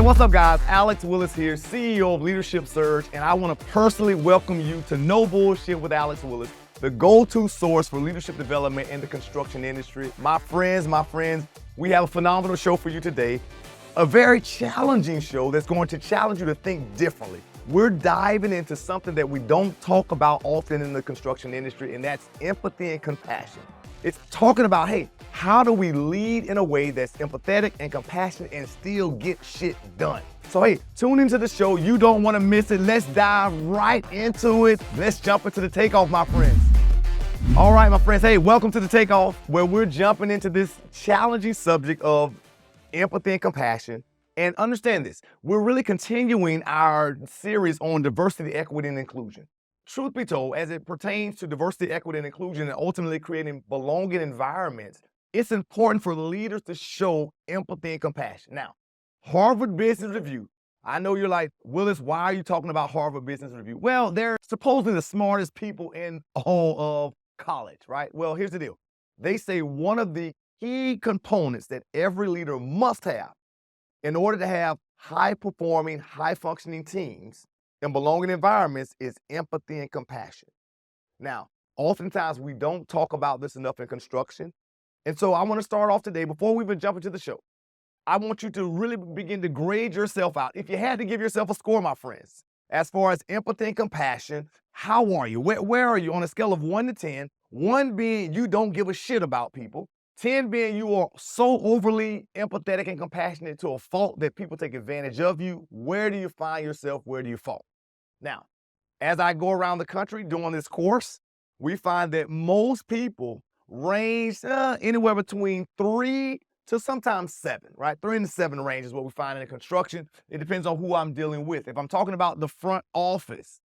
what's up, guys? Alex Willis here, CEO of Leadership Surge, and I want to personally welcome you to No Bullshit with Alex Willis, the go-to source for leadership development in the construction industry. My friends, we have a phenomenal show for you today, a very challenging show that's going to challenge you to think differently. We're diving into something that we don't talk about often in the construction industry, and that's empathy and compassion. It's talking about, hey, how do we lead in a way that's empathetic and compassionate and still get shit done? So hey, tune into the show. You don't want to miss it. Let's dive right into it. Let's jump into the takeoff, my friends. All right, my friends. Hey, welcome to the takeoff, where we're jumping into this challenging subject of empathy and compassion. And understand this, we're really continuing our series on diversity, equity, and inclusion. Truth be told, as it pertains to diversity, equity, and inclusion, and ultimately creating belonging environments, it's important for leaders to show empathy and compassion. Now, Harvard Business Review, I know you're like, Willis, why are you talking about Harvard Business Review? Well, they're supposedly the smartest people in all of college, right? Well, here's the deal. They say one of the key components that every leader must have in order to have high-performing, high-functioning teams and belonging environments is empathy and compassion. Now, oftentimes we don't talk about this enough in construction. And so I want to start off today, before we even jump into the show, I want you to really begin to grade yourself out. If you had to give yourself a score, my friends, as far as empathy and compassion, how are you? Where are you on a scale of 1 to 10? 1 being you don't give a shit about people. 10 being you are so overly empathetic and compassionate to a fault that people take advantage of you. Where do you find yourself? Where do you fall? Now, as I go around the country doing this course, we find that most people range anywhere between 3 to sometimes 7, right? 3 and 7 range is what we find in construction. It depends on who I'm dealing with. If I'm talking about the front office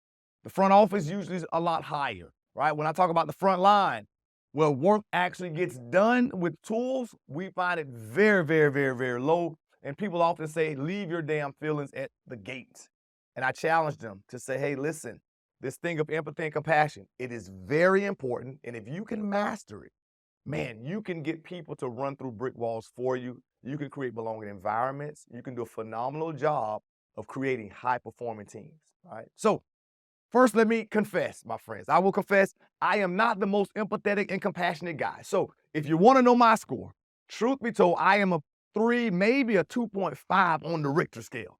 usually is a lot higher, right? When I talk about the front line, where work actually gets done with tools, we find it very, very, very, very low. And people often say, leave your damn feelings at the gate. And I challenge them to say, hey, listen, this thing of empathy and compassion, it is very important. And if you can master it, man, you can get people to run through brick walls for you. You can create belonging environments. You can do a phenomenal job of creating high-performing teams, right? So first, let me confess, my friends. I will confess, I am not the most empathetic and compassionate guy. So if you want to know my score, truth be told, I am a 3, maybe a 2.5 on the Richter scale.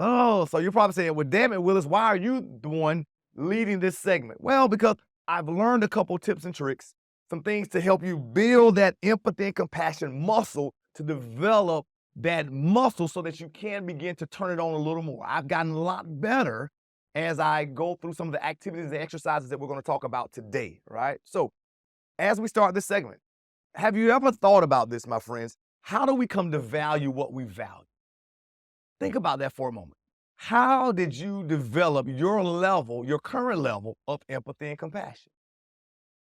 Oh, so you're probably saying, well, damn it, Willis, why are you the one leading this segment? Well, because I've learned a couple tips and tricks, some things to help you build that empathy and compassion muscle, to develop that muscle so that you can begin to turn it on a little more. I've gotten a lot better as I go through some of the activities and exercises that we're going to talk about today, right? So as we start this segment, have you ever thought about this, my friends? How do we come to value what we value? Think about that for a moment. How did you develop your level, your current level of empathy and compassion?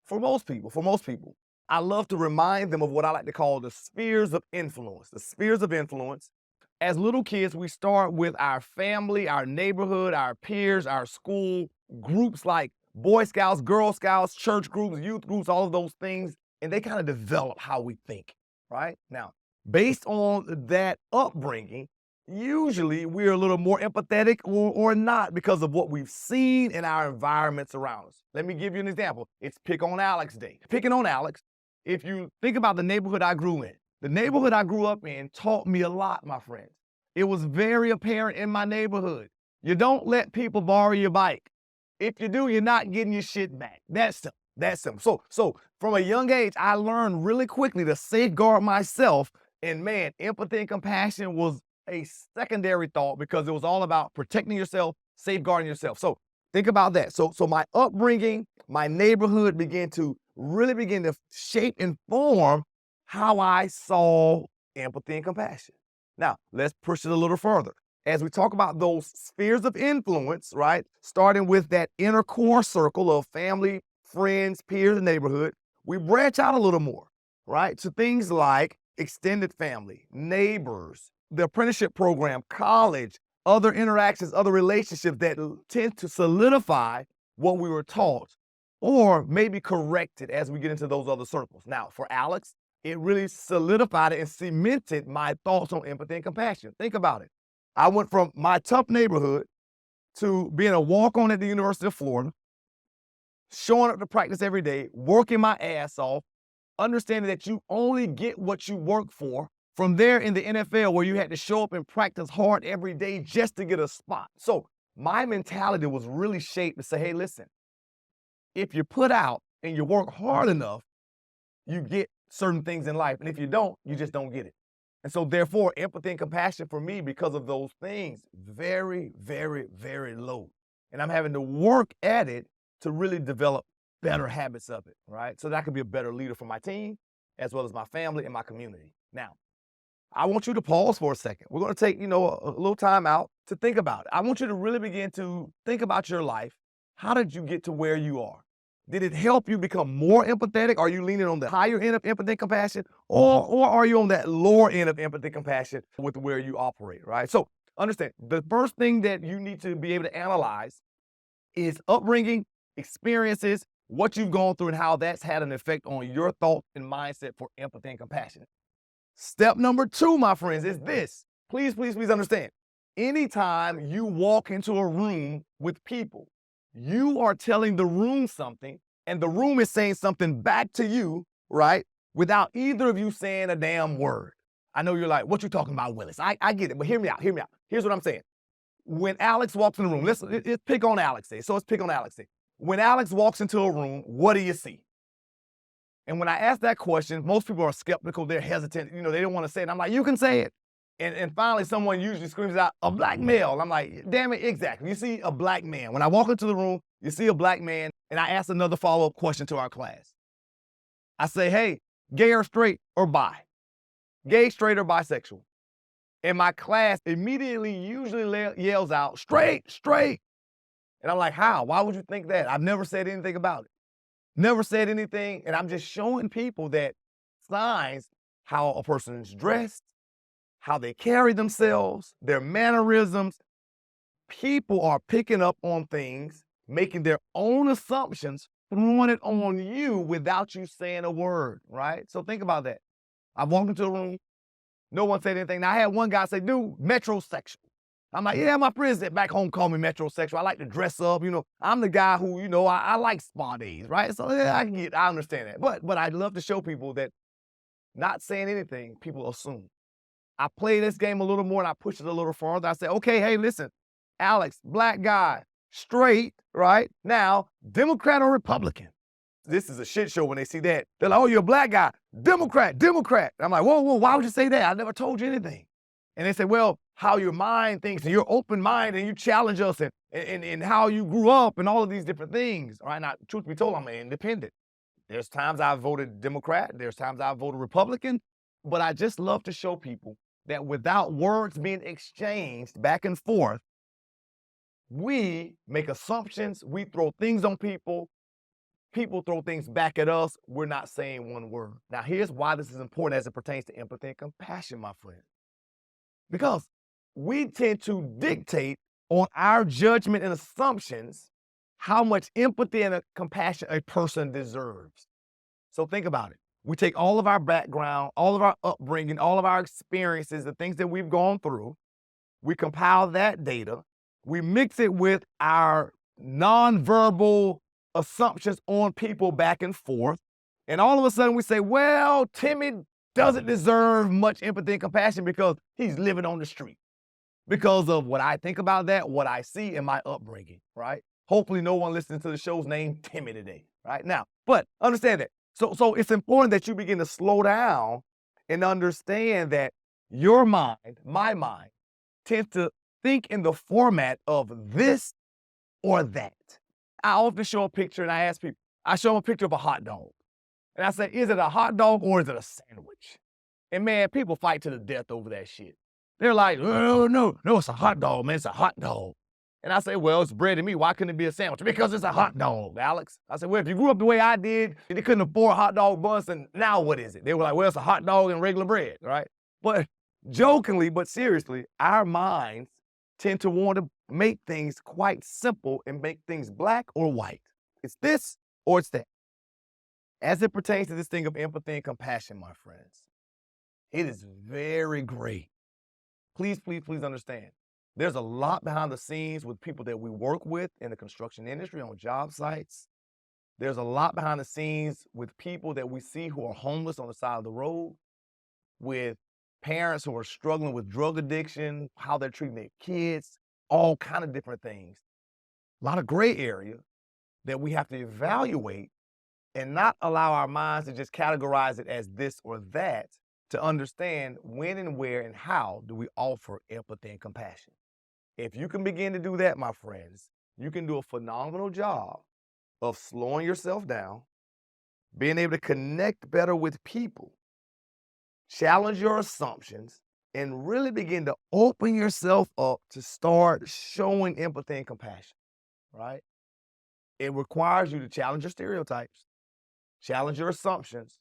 For most people, I love to remind them of what I like to call the spheres of influence. The spheres of influence. As little kids, we start with our family, our neighborhood, our peers, our school, groups like Boy Scouts, Girl Scouts, church groups, youth groups, all of those things, and they kind of develop how we think, right? Now, based on that upbringing, usually we're a little more empathetic or not because of what we've seen in our environments around us. Let me give you an example. It's Pick on Alex Day. Picking on Alex, if you think about the neighborhood I grew in, the neighborhood I grew up in taught me a lot, my friends. It was very apparent in my neighborhood. You don't let people borrow your bike. If you do, you're not getting your shit back. That's simple. So from a young age, I learned really quickly to safeguard myself. And man, empathy and compassion was a secondary thought because it was all about protecting yourself, safeguarding yourself. So think about that. So my upbringing, my neighborhood began to shape and form how I saw empathy and compassion. Now, let's push it a little further. As we talk about those spheres of influence, right, starting with that inner core circle of family, friends, peers, and neighborhood, we branch out a little more, right, to things like extended family, neighbors, the apprenticeship program, college, other interactions, other relationships that tend to solidify what we were taught or maybe corrected as we get into those other circles. Now, for Alex, it really solidified and cemented my thoughts on empathy and compassion. Think about it. I went from my tough neighborhood to being a walk-on at the University of Florida, showing up to practice every day, working my ass off, understanding that you only get what you work for. From there in the NFL, where you had to show up and practice hard every day just to get a spot. So my mentality was really shaped to say, hey, listen, if you put out and you work hard enough, you get certain things in life. And if you don't, you just don't get it. And so therefore, empathy and compassion for me, because of those things, very, very, very low. And I'm having to work at it to really develop better habits of it, right? So that I can be a better leader for my team, as well as my family and my community. Now, I want you to pause for a second. We're going to take, a little time out to think about it. I want you to really begin to think about your life. How did you get to where you are? Did it help you become more empathetic? Are you leaning on the higher end of empathy and compassion? Or are you on that lower end of empathy and compassion with where you operate, right? So understand, the first thing that you need to be able to analyze is upbringing, experiences, what you've gone through, and how that's had an effect on your thought and mindset for empathy and compassion. Step number 2, my friends, is this. Please, please, please understand. Anytime you walk into a room with people, you are telling the room something, and the room is saying something back to you, right? Without either of you saying a damn word. I know you're like, what you talking about, Willis? I get it, but hear me out, hear me out. Here's what I'm saying. When Alex walks in the room, let's pick on Alex. So let's pick on Alex. When Alex walks into a room, what do you see? And when I ask that question, most people are skeptical, they're hesitant, they don't want to say it. I'm like, you can say it. And finally, someone usually screams out, a black male. I'm like, damn it, exactly. You see a black man. When I walk into the room, you see a black man, and I ask another follow-up question to our class. I say, hey, gay or straight or bi? Gay, straight, or bisexual? And my class immediately usually yells out, straight, straight. And I'm like, how? Why would you think that? I've never said anything about it. Never said anything, and I'm just showing people that signs, how a person is dressed, how they carry themselves, their mannerisms. People are picking up on things, making their own assumptions, throwing it on you without you saying a word, right? So think about that. I walked into a room, no one said anything. Now I had one guy say, dude, metrosexual. I'm like, yeah, my friends that back home call me metrosexual. I like to dress up, I'm the guy who, I like spa days, right? So yeah, I understand that. But I'd love to show people that not saying anything, people assume. I play this game a little more and I push it a little farther. I say, okay, hey, listen, Alex, black guy, straight, right? Now, Democrat or Republican? This is a shit show when they see that. They're like, oh, you're a black guy, Democrat. I'm like, whoa, why would you say that? I never told you anything. And they say, well, how your mind thinks, and you're open mind, and you challenge us, and how you grew up, and all of these different things. All right, now, truth be told, I'm an independent. There's times I've voted Democrat, there's times I've voted Republican, but I just love to show people that without words being exchanged back and forth, we make assumptions, we throw things on people, people throw things back at us, we're not saying one word. Now, here's why this is important as it pertains to empathy and compassion, my friend. Because we tend to dictate on our judgment and assumptions how much empathy and compassion a person deserves. So think about it. We take all of our background, all of our upbringing, all of our experiences, the things that we've gone through, we compile that data, we mix it with our nonverbal assumptions on people back and forth, and all of a sudden we say, well, Timmy doesn't deserve much empathy and compassion because he's living on the street. Because of what I think about that, what I see in my upbringing, right? Hopefully no one listening to the show's named Timmy today, right? Now, but understand that. So it's important that you begin to slow down and understand that your mind, my mind, tends to think in the format of this or that. I often show a picture and I ask people, I show them a picture of a hot dog. And I say, is it a hot dog or is it a sandwich? And man, people fight to the death over that shit. They're like, oh, no, it's a hot dog, man, it's a hot dog. And I say, well, it's bread and meat, why couldn't it be a sandwich? Because it's a hot dog, Alex. I said, well, if you grew up the way I did, and you couldn't afford hot dog buns, and now what is it? They were like, well, it's a hot dog and regular bread, right? But jokingly, but seriously, our minds tend to want to make things quite simple and make things black or white. It's this or it's that. As it pertains to this thing of empathy and compassion, my friends, it is very great. Please, please, please understand. There's a lot behind the scenes with people that we work with in the construction industry on job sites. There's a lot behind the scenes with people that we see who are homeless on the side of the road, with parents who are struggling with drug addiction, how they're treating their kids, all kind of different things. A lot of gray area that we have to evaluate and not allow our minds to just categorize it as this or that, to understand when and where and how do we offer empathy and compassion. If you can begin to do that, my friends, you can do a phenomenal job of slowing yourself down, being able to connect better with people, challenge your assumptions, and really begin to open yourself up to start showing empathy and compassion, right? It requires you to challenge your stereotypes, challenge your assumptions,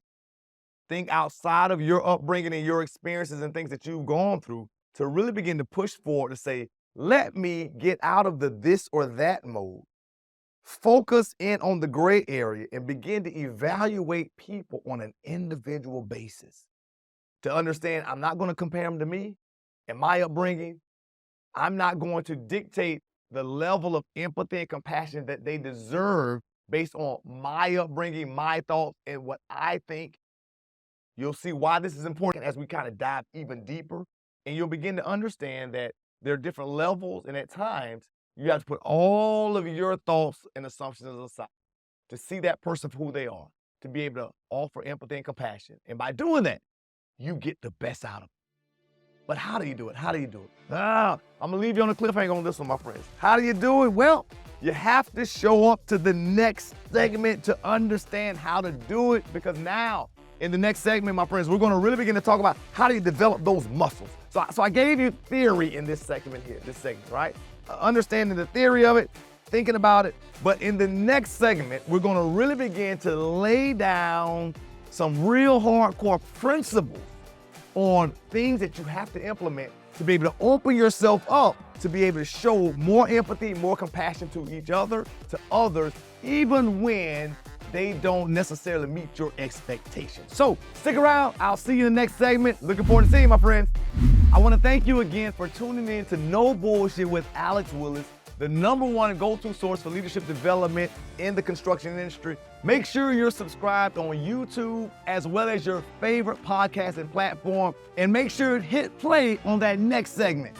think outside of your upbringing and your experiences and things that you've gone through to really begin to push forward to say, let me get out of the this or that mode, focus in on the gray area, and begin to evaluate people on an individual basis. To understand, I'm not going to compare them to me and my upbringing. I'm not going to dictate the level of empathy and compassion that they deserve based on my upbringing, my thoughts, and what I think. You'll see why this is important as we kind of dive even deeper, and you'll begin to understand that there are different levels, and at times you have to put all of your thoughts and assumptions aside to see that person for who they are, to be able to offer empathy and compassion. And by doing that, you get the best out of them. But how do you do it? How do you do it? I'm gonna leave you on a cliffhanger on this one, my friends. How do you do it? Well, you have to show up to the next segment to understand how to do it, because now, in the next segment, my friends, we're gonna really begin to talk about how do you develop those muscles. So I gave you theory in this segment here, right? Understanding the theory of it, thinking about it. But in the next segment, we're gonna really begin to lay down some real hardcore principles on things that you have to implement to be able to open yourself up, to be able to show more empathy, more compassion to each other, to others, even when they don't necessarily meet your expectations. So stick around. I'll see you in the next segment. Looking forward to seeing you, my friends. I want to thank you again for tuning in to No Bullshit with Alex Willis, the #1 go-to source for leadership development in the construction industry. Make sure you're subscribed on YouTube as well as your favorite podcasting platform, and make sure to hit play on that next segment.